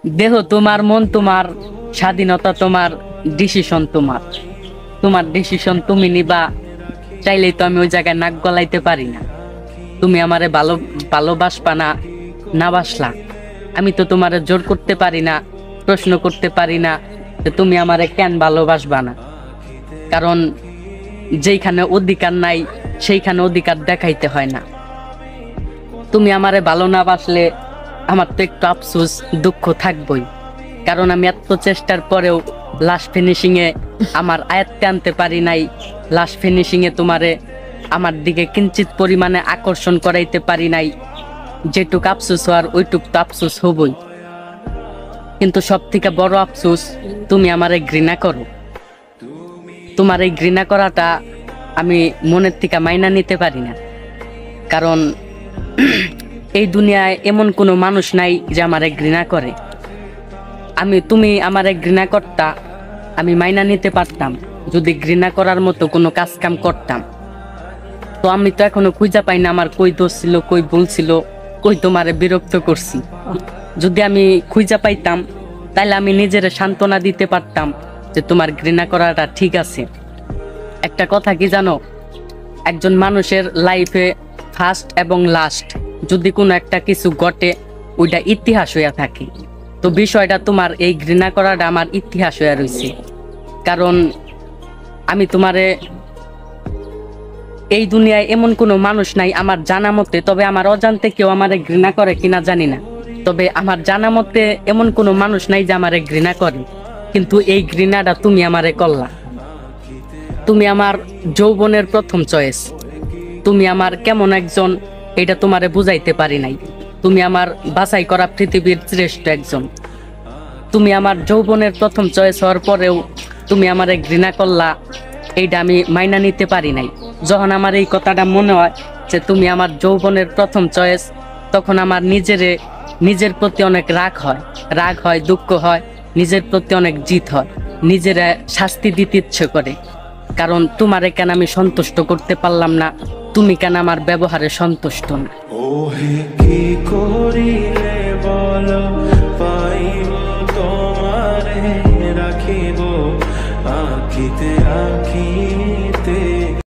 দেহ তোমার, মন তোমার, স্বাধীনতা তোমার, ডিসিশন তোমার। তোমার ডিসিশন তুমি নিবা। চাইলেই তো আমি ওই জায়গায় নাক গলাইতে পারি না। তুমি আমারে ভালোবাসবা না, না বাসলা। আমি তো তোমারে জোর করতে পারি না, প্রশ্ন করতে পারি না যে তুমি আমারে কেন ভালোবাসবা না। কারণ যেইখানে অধিকার নাই সেইখানে অধিকার দেখাইতে হয় না। তুমি আমারে ভালো না বাসলে আমার তো একটু আফসোস, দুঃখ থাকবই। কারণ আমি এত চেষ্টার পরেও লাস্ট ফিনিশিং এ আমার আয়ত্তে আনতে পারি নাই। লাস্ট ফিনিশিং এ তোমারে আমার দিকে কিঞ্চিত পরিমাণে আকর্ষণ করাইতে পারি নাই। যেটুক আফসোস হওয়ার ওইটুক তো আফসোস হবই। কিন্তু সব থেকে বড় আফসোস, তুমি আমারে ঘৃণা করো। তোমার এই ঘৃণা করাটা আমি মনের থেকে মাইনা নিতে পারি না। কারণ এই দুনিয়ায় এমন কোনো মানুষ নাই যে আমারে ঘৃণা করে। তুমি আমারে ঘৃণা করতা, আমি মাইনা নিতে পারতাম যদি ঘৃণা করার মতো কোনো কাজ কাম করতাম। তো আমি তো এখনো খুঁজা পাই না আমার কই দোষ ছিল, কই ভুল ছিল, কই তোমারে বিরক্ত করছি। যদি আমি খুঁজা পাইতাম তাহলে আমি নিজের সান্ত্বনা দিতে পারতাম যে তোমার ঘৃণা করাটা ঠিক আছে। একটা কথা কি জানো, একজন মানুষের লাইফে ফার্স্ট এবং লাস্ট যদি কোনো একটা কিছু ঘটে, ওইটা ইতিহাস হইয়া থাকে। তো বিষয়টা তোমার এই ঘৃণা করাটা আমার ইতিহাস হইয়া রয়েছে। কারণ আমি তোমারে, এই দুনিয়ায় এমন কোনো মানুষ নাই আমার জানা মতে, তবে আমার অজান্তে কেউ আমারে ঘৃণা করে কিনা জানি না, তবে আমার জানা মতে এমন কোনো মানুষ নাই যে আমারে ঘৃণা করে। কিন্তু এই ঘৃণাটা তুমি আমারে করলা। তুমি আমার যৌবনের প্রথম চয়েস। তুমি আমার কেমন একজন এটা তোমারে বুঝাইতে পারি নাই। তুমি আমার বাছাই করা পৃথিবীর শ্রেষ্ঠ একজন। তুমি আমার যৌবনের প্রথম চয়েস হওয়ার পরেও তুমি আমারে ঘৃণা করলা, এইটা আমি মাইনা নিতে পারি নাই। যখন আমার এই কথাটা মনে হয় যে তুমি আমার যৌবনের প্রথম চয়েস, তখন আমার নিজের প্রতি অনেক রাগ হয়, দুঃখ হয়, নিজের প্রতি অনেক জিত হয়, নিজের শাস্তি দিতে ইচ্ছে করে। কারণ তোমারে কেন আমি সন্তুষ্ট করতে পারলাম না, তুমি কেন আমার ব্যবহারে সন্তুষ্ট না। ওহে কি করিলে বলো, পাইব তোমারে রাখিব আঁখিতে আঁখি।